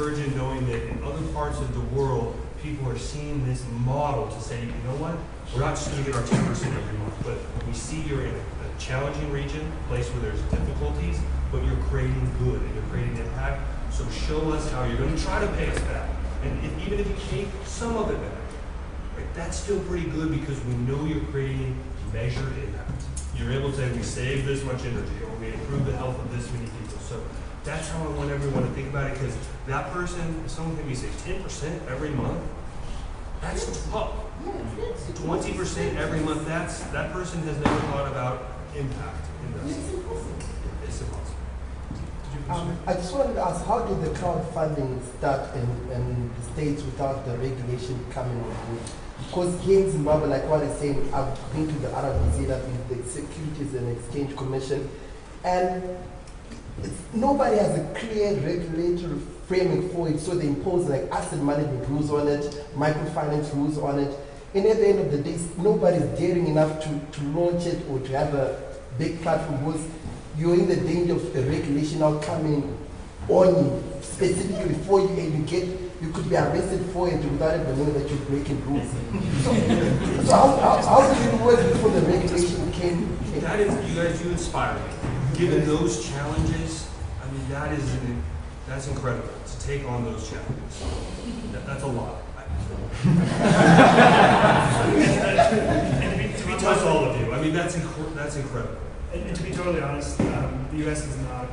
encouraging knowing that in other parts of the world, people are seeing this model to say, you know what, we're not just going to get our 10% every month, but we see you're in a challenging region, a place where there's difficulties, but you're creating good and you're creating impact. So show us how you're going to try to pay us back. And even if you pay some of it back, right, that's still pretty good because we know you're creating measured impact. You're able to say, we save this much energy, or we improve the health of this many people. So that's how I want everyone to think about it, because that person, someone can be say 10% every month. That's tough. 20% every month, that person has never thought about impact investing. It's impossible. I just wanted to ask, how did the crowdfunding start in the States without the regulation coming on board? Because here in Zimbabwe, like what I'm saying, I've been to the RBC, I've been to the Securities and Exchange Commission, and nobody has a clear regulatory framework for it, so they impose like asset management rules on it, microfinance rules on it, and at the end of the day, nobody's daring enough to launch it or to have a big platform, because you're in the danger of a regulation now coming on you, specifically for you, and you could be arrested for it without even knowing that you're breaking rules. So how did you work before the regulation came? That is, you guys, you inspire me. Given those challenges, I mean, that's incredible to take on those challenges. That's a lot. And to be tough, all of you. I mean, that's incredible. And to be totally honest, the U.S. is not a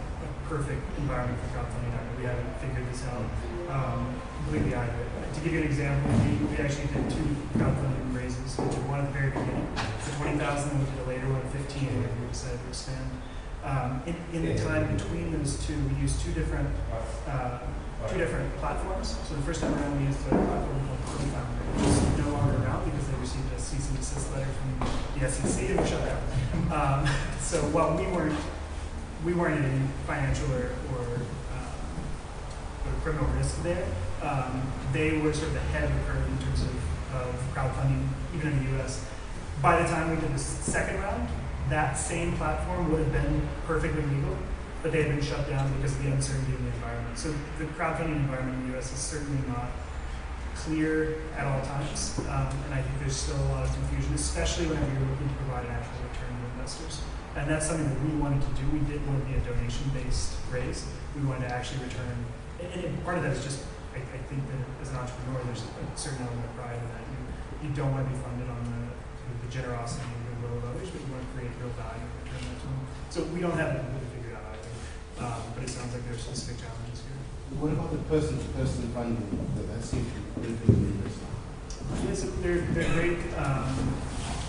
perfect environment for crowdfunding. We haven't figured this out completely either. To give you an example, we actually did 2 crowdfunding raises. We did one at the very beginning for 20,000, and we did a later one at 15, and we decided to expand. In the time between those two, we used two different platforms. So the first time around, we used a platform called Profound, which is no longer around because they received a cease and desist letter from the SEC and were shut down. So while we weren't in any financial or criminal risk there, they were sort of ahead of the curve in terms of crowdfunding, even in the U.S. By the time we did the second round, that same platform would have been perfectly legal, but they had been shut down because of the uncertainty in the environment. So the crowdfunding environment in the U.S. is certainly not clear at all times, and I think there's still a lot of confusion, especially whenever you're looking to provide an actual return to investors. And that's something that we wanted to do. We didn't want to be a donation-based raise. We wanted to actually return, and part of that is just, I think that as an entrepreneur, there's a certain element of pride in that. You don't want to be funded on the generosity and goodwill of others, but you want to create real value and return that to them. So we don't have it completely figured out either, but it sounds like there's specific challenges here. What about the person-to-person funding that seems to be doing this? Yes, they're great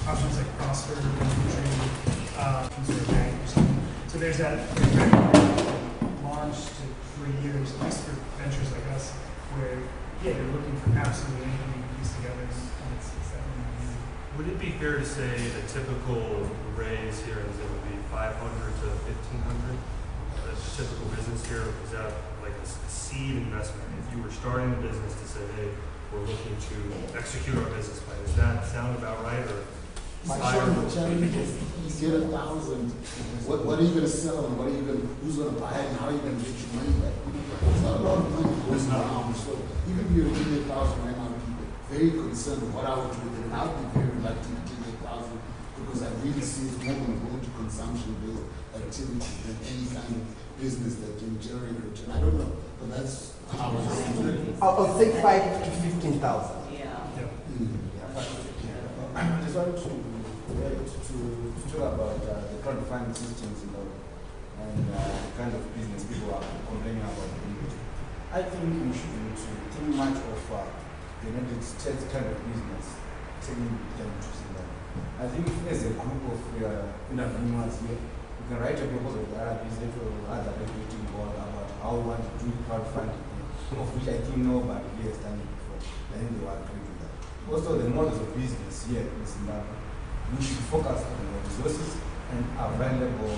options like Prosper, Consumer Bank or something. So there's that launch to 3 years, at least for ventures like us, where you're looking for absolutely anything you can piece together, and it's that one. Would it be fair to say a typical raise here in Zim would be 500 to 1,500? A typical business here, is that like a seed investment? If you were starting a business to say, hey, we're looking to execute our business plan, does that sound about right? Or my challenge is you get 1,000. What are you going to sell, and who's going to buy it, and how are you going to get your money back? It's not a lot of money goes around. So even if you're giving 1,000 right now, people are very concerned with what I would do with it, and I would be very reluctant to give 1,000 because I really see it's more going to go into consumption-based activity than any kind of business that can generate return. I don't know, but that's how I see it. I'll say 5 to 15,000. Yeah. I just wanted to talk about the crowdfunding systems, and the kind of business people are complaining about. I think we should think much of the United States kind of business, taking them to Zimbabwe. I think as a group of entrepreneurs here, we can write a proposal to the RBZ or other regulating board about how we want to do crowdfunding, of which I think nobody has done it before. I think they will agree with that. Also, the models of business here in Zimbabwe, we should focus on the resources and available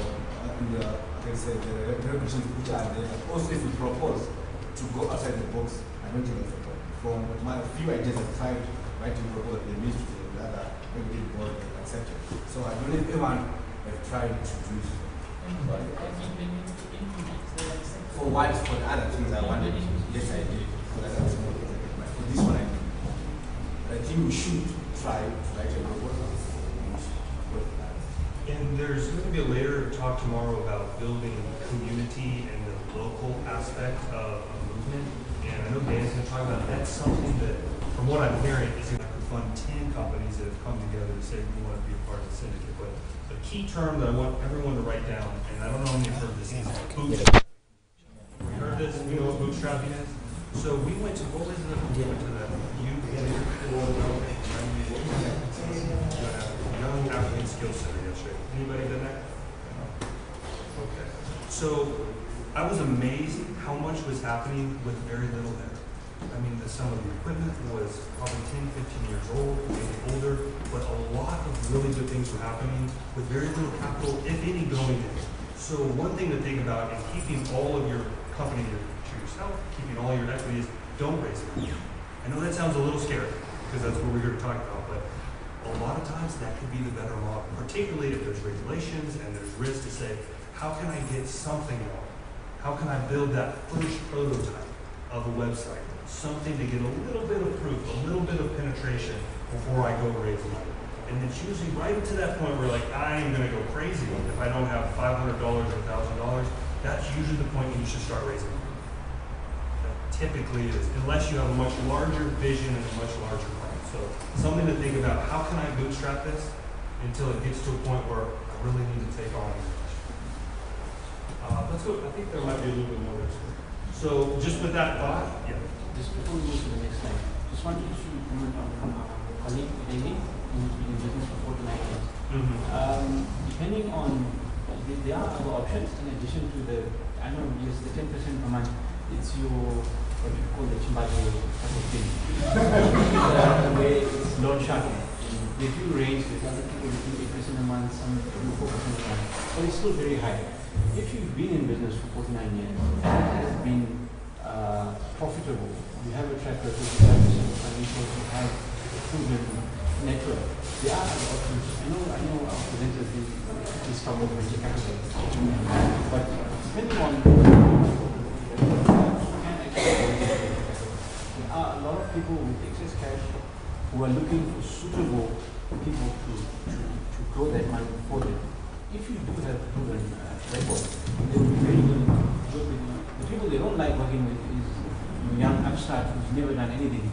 the regulations which are there. But also, if we propose to go outside the box, I don't think it's a problem. From my few ideas I've tried writing proposals, the ministry and the other regulating board accepted. So I believe everyone have tried to do so. For what, for the other things I wanted, yes I did. you should try to write a proposal. And there's going to be a later talk tomorrow about building community and the local aspect of a movement. And I know Dan's going to talk about that. That's something that, from what I'm hearing, is going to fund 10 companies that have come together to say we want to be a part of the syndicate. But the key term that I want everyone to write down, and I don't know if you've heard this, is bootstrap. You heard this? You know what bootstrapping is? So we went to, what was it? We went to the Young African Skills Center yesterday. Anybody done that? Okay. So I was amazed how much was happening with very little there. I mean, some of the equipment was probably 10, 15 years old, maybe older, but a lot of really good things were happening with very little capital, if any, going in. So one thing to think about in keeping all of your company to yourself, keeping all your equity is don't raise money. I know that sounds a little scary because that's what we're here to talk about, but a lot of times that could be the better model, particularly if there's regulations and there's risk to say, how can I get something out? How can I build that first prototype of a website? Something to get a little bit of proof, a little bit of penetration before I go raise money. And it's usually right to that point where like, I am gonna go crazy if I don't have $500 or $1,000. That's usually the point when you should start raising money. That typically is, unless you have a much larger vision and a much larger plan. So something to think about, how can I bootstrap this until it gets to a point where I really need to take on let's go, I think there might be a little bit more. So just with that thought, yeah. Just before we move to the next slide, just wanted to comment on our colleague David, who's been in business for 4 to 9 years. Depending on, there are other options in addition to the annual yes, the 10% per month. It's your, what you call the Chimbate type of thing. Where it's loan sharking. They do range with other people between 8% a month, some do 4% a month, but it's still very high. If you've been in business for 49 years and it has been profitable, you have a track record, you have financials, you have a proven network, there are other options. I know our presenters is from venture capital, but depending on there are a lot of people with excess cash who are looking for suitable people to grow that money for them. If you do have proven record, they will be very willing to work with you. The people they don't like working with is young upstart who's never done anything,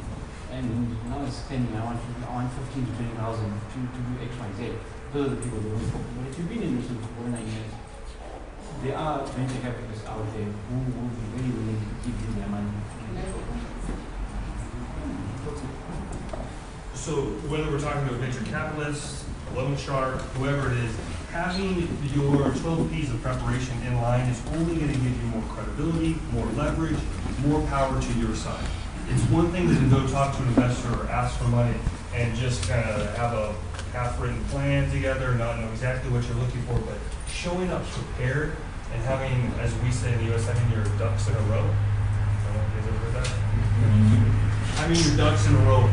and now it's spending I want 15 to 20,000 to do X, Y, Z. Those are the people they don't work with. But if you've been in business for 49 years, there are venture capitalists out there who will be very willing to give you their money. So whether we're talking to a venture capitalist, a loan shark, whoever it is, having your 12 P's of preparation in line is only going to give you more credibility, more leverage, more power to your side. It's one thing to go talk to an investor or ask for money and just kind of have a half-written plan together, not know exactly what you're looking for, but showing up prepared and having, as we say in the U.S., having your ducks in a row. I don't know if you guys ever heard that. Having your ducks in a row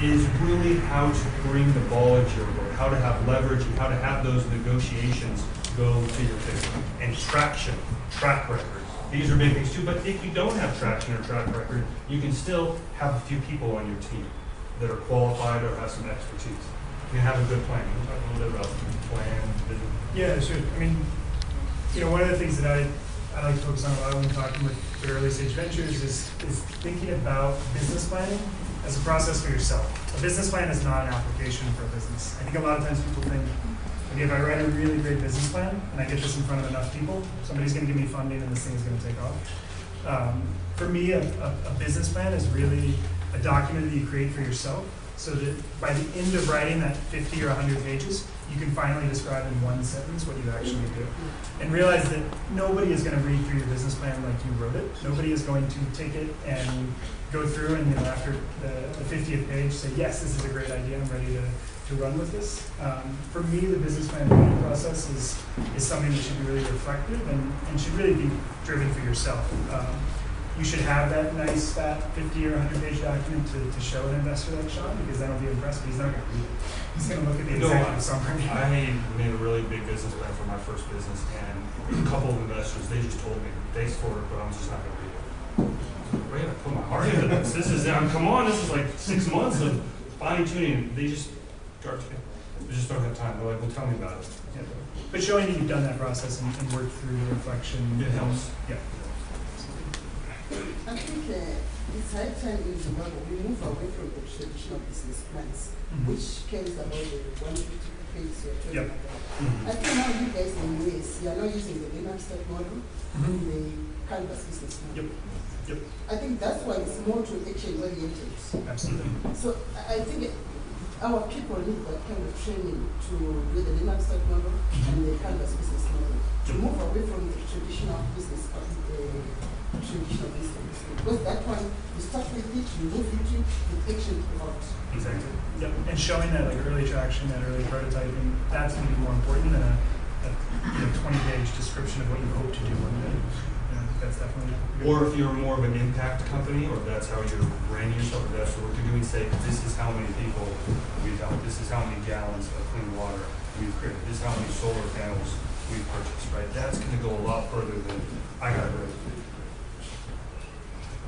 is really how to bring the ball into your court, how to have leverage and how to have those negotiations go to your favor. And traction, track record. These are big things too, but if you don't have traction or track record, you can still have a few people on your team that are qualified or have some expertise. You can have a good plan. We'll talk a little bit about plan, vision. Yeah, sure. I mean, one of the things that I like to focus on a lot when talking with early stage ventures is thinking about business planning as a process for yourself. A business plan is not an application for a business. I think a lot of times people think, okay, if I write a really great business plan and I get this in front of enough people, somebody's going to give me funding and this thing's going to take off. For me, a business plan is really a document that you create for yourself so that by the end of writing that 50 or 100 pages, you can finally describe in one sentence what you actually do. And realize that nobody is going to read through your business plan like you wrote it. Nobody is going to take it and go through and after the 50th page say, yes, this is a great idea, I'm ready to run with this. For me, the business plan writing process is something that should be really reflective and should really be driven for yourself. You should have that nice, fat 50 or 100 page document to show an investor like Sean, because then he'll be impressed, but he's not going to read it. He's going to look at the executive summary. I made a really big business plan for my first business, and a couple of investors, they just told me, thanks for it, but I'm just not going to read it. Wait, I put my heart into this. Come on, this is like 6 months of fine tuning, they just don't have time. They're like, well, tell me about it. Yeah. But showing that you've done that process and worked through the reflection. It helps. Yeah. I think it's high time we move away from the traditional business plans, which cares about the 150 page you're talking Yep. about. I think now you guys in the US, you are now using the Linux type model in the Canvas business model. Yep. I think that's why it's more to action oriented. Absolutely. So I think our people need that kind of training to do the Linux type model and the Canvas business model to move away from the traditional business because that one you start with it, you move into the action out. Exactly. Yep. And showing that like early traction, that early prototyping, that's going to be more important than a 20-page description of what you hope to do one day. That's definitely. Or if you're more of an impact company, or that's how you're branding yourself, or that's what you're doing, say, this is how many people we've helped, this is how many gallons of clean water we've created, this is how many solar panels we've purchased, right? That's going to go a lot further than I got it right.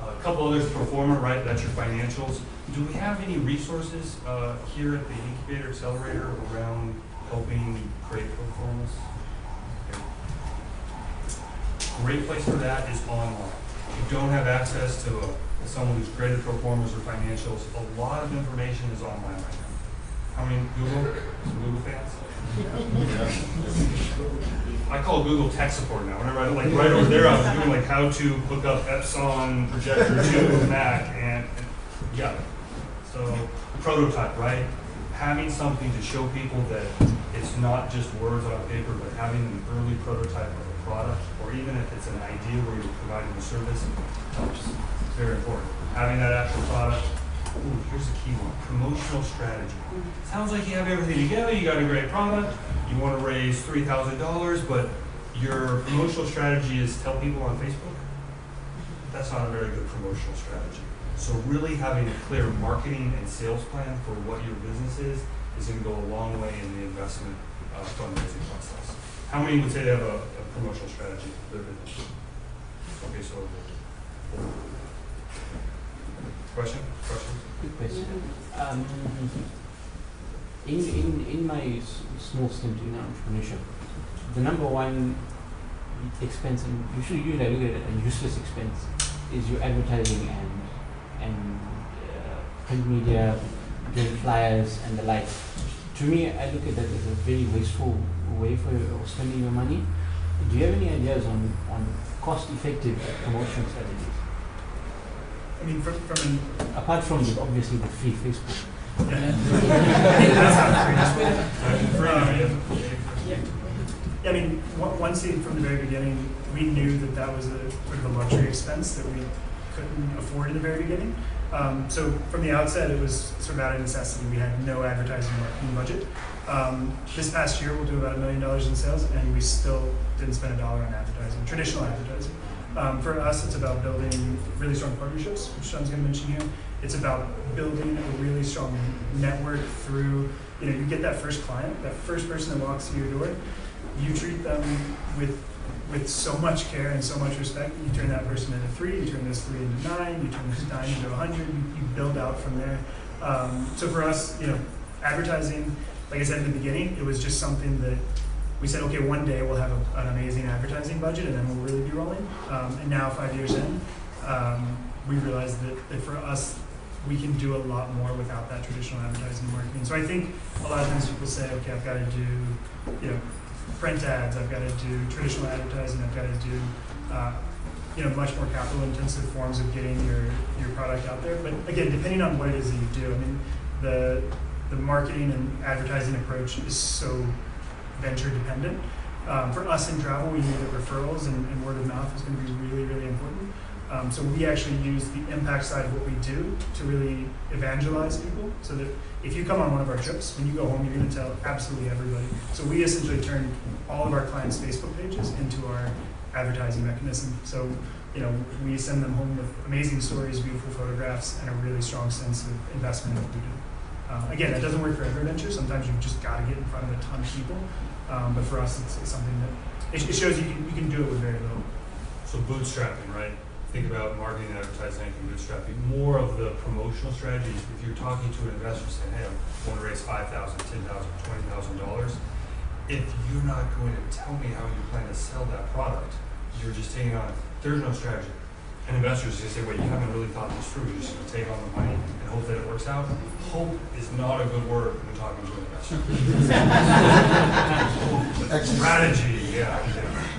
A couple others, pro forma, right? That's your financials. Do we have any resources here at the Incubator Accelerator around helping create pro formas? Great place for that is online. If you don't have access to someone who's great at pro formas or financials, a lot of information is online right now. How many Google? Some Google fans? I call Google tech support now. Whenever I right over there, I was doing like how to hook up Epson projector to Mac, and yeah. So prototype, right? Having something to show people that it's not just words on paper, but having an early prototype of a product, or even if it's an idea where you're providing a service, helps. It's very important. Having that actual product. Ooh, here's the key one, promotional strategy. Sounds like you have everything together, you got a great product, you want to raise $3,000, but your promotional strategy is tell people on Facebook? That's not a very good promotional strategy. So really having a clear marketing and sales plan for what your business is going to go a long way in the investment fundraising process. How many would say they have a promotional strategy for their business? Okay, so question? Quick question. In my small stint in entrepreneurship, the number one expense, and usually I look at it a useless expense, is your advertising and print media, doing flyers and the like. To me, I look at that as a very wasteful way of spending your money. Do you have any ideas on cost-effective promotion strategies? I mean, apart from obviously the free Facebook. I mean, one scene from the very beginning, we knew that was a sort of a luxury expense that we couldn't afford in the very beginning. So from the outset, it was sort of out of necessity. We had no advertising marketing budget. This past year, we'll do about $1 million in sales, and we still didn't spend $1 on advertising, traditional advertising. For us, it's about building really strong partnerships, which Sean's going to mention here. It's about building a really strong network through, you get that first client, that first person that walks through your door, you treat them with so much care and so much respect. You turn that person into 3, you turn this 3 into 9, you turn this 9 into 100, you build out from there. So for us, advertising, like I said in the beginning, it was just something that we said, okay, one day we'll have an amazing advertising budget and then we'll really be rolling. And now 5 years in, we realized that for us, we can do a lot more without that traditional advertising marketing. So I think a lot of times people say, okay, I've got to do, print ads, I've got to do traditional advertising, I've got to do, much more capital intensive forms of getting your product out there. But again, depending on what it is that you do, I mean, the marketing and advertising approach is so venture dependent. For us in travel, we knew that referrals and word of mouth was going to be really, really important. So we actually use the impact side of what we do to really evangelize people, so that if you come on one of our trips, when you go home, you're going to tell absolutely everybody. So we essentially turned all of our clients' Facebook pages into our advertising mechanism. So, we send them home with amazing stories, beautiful photographs, and a really strong sense of investment in what we do. Again, that doesn't work for every venture. Sometimes you've just got to get in front of a ton of people. But for us, it's something that it shows you can do it with very little. So bootstrapping, right? think about marketing and advertising and bootstrapping, more of the promotional strategies. If you're talking to an investor saying, hey, I want to raise $5,000, $10,000, $20,000, if you're not going to tell me how you plan to sell that product, you're just taking on, there's no strategy. And investors are going to say, wait, you haven't really thought this through. You're just going to take on the money and hope that it works out. Hope is not a good word when talking to an investor. Strategy, yeah.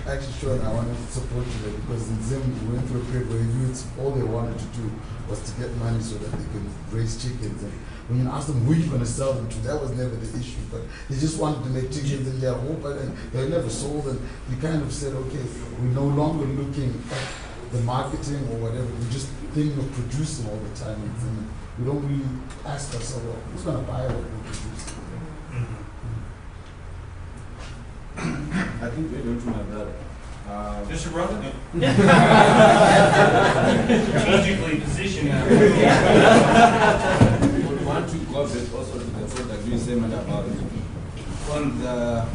Actually, sure, I wanted to support you there because in Zim, we went through a period where youths, all they wanted to do was to get money so that they could raise chickens. And when you ask them who you're going to sell them to, that was never the issue. But they just wanted to make chickens in their home, but they never sold. And we kind of said, okay, we're no longer looking at the marketing or whatever. We're just thinking of producing all the time. And we don't really ask ourselves, well, who's going to buy what we're producing? I think we're going to my brother. Just your brother? Strategically positioned. We want to go back also to the product you said about it. On the,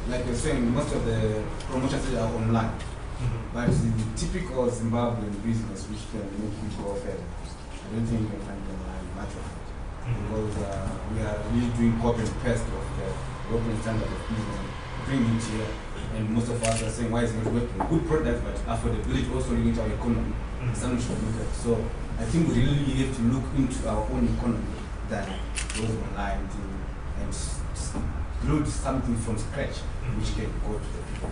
like you're saying, most of the promotions are online. But the typical Zimbabwean business which can make you go further, I don't think you can find online much of it. Because we are really doing copy and paste of the European standard of business, bring it here, and most of us are saying, why is it not working? Good product, but affordability also linked to our economy. Something should look at. So I think we really have to look into our own economy than those online to and build something from scratch which can go to the people.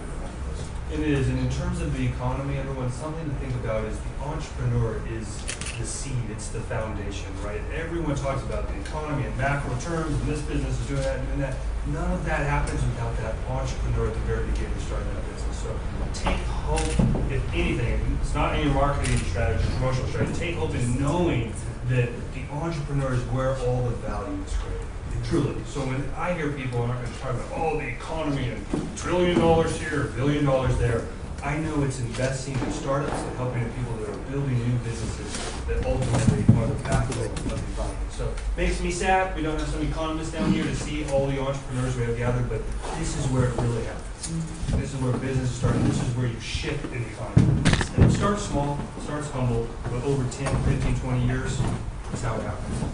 It is, and in terms of the economy, everyone, something to think about is the entrepreneur is the seed, it's the foundation, right? Everyone talks about the economy in macro terms, and this business is doing that and doing that. None of that happens without that entrepreneur at the very beginning starting that business. So take hope, if anything, it's not in your marketing strategy, promotional strategy, take hope in knowing that the entrepreneur is where all the value is created. Truly. So when I hear people, I'm not going to talk about, oh, the economy and $1 trillion here, $1 billion there. I know it's investing in startups and helping the people that are building new businesses that ultimately are the backbone of the economy. So it makes me sad we don't have some economists down here to see all the entrepreneurs we have gathered, but this is where it really happens. This is where business is starting. This is where you shift in the economy. And it starts small, it starts humble, but over 10, 15, 20 years, that's how it happens.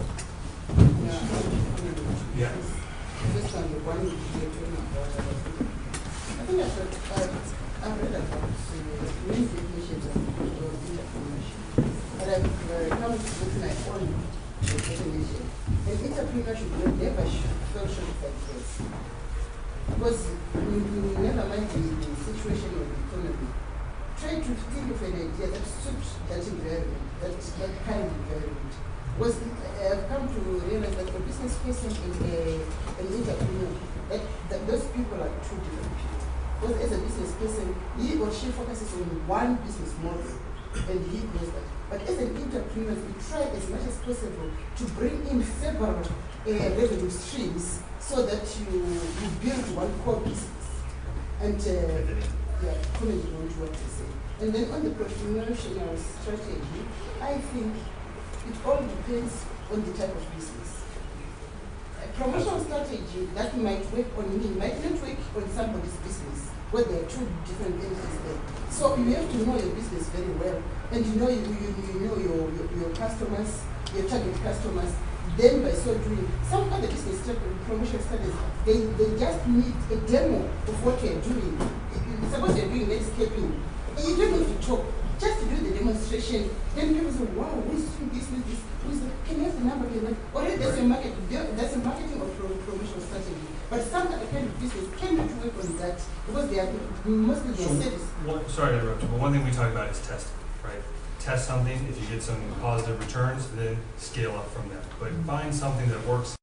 Yeah. This one, the one you're talking about, I think I've read about many definitions of entrepreneurship. But I've come with my own definition. And entrepreneurship never fell short of success. Because you never mind the situation of the economy. Try to think of an idea that suits that environment, that kind of environment. Was I've come to realize that a business person and an entrepreneur, that those people are two different people. Because as a business person, he or she focuses on one business model and he grows that. But as an entrepreneur, we try as much as possible to bring in several revenue streams so that you build one core business. And comment on what to say. And then on the promotional strategy, I think it all depends on the type of business. A promotional strategy that might work on me might not work on somebody's business, where there are two different entities there. So you have to know your business very well, and you know your customers, your target customers. Then by so doing, some other business promotion strategies, they just need a demo of what you're doing. Suppose you're doing landscaping, and you don't have to talk. Just to do the demonstration, then people say, wow, who's doing this, can you have the number here? Already that's a marketing or promotional strategy. But some other kind of business cannot work on that because they are mostly their service. Sorry to interrupt you, but one thing we talk about is testing, right? Test something, if you get some positive returns, then scale up from there. But find something that works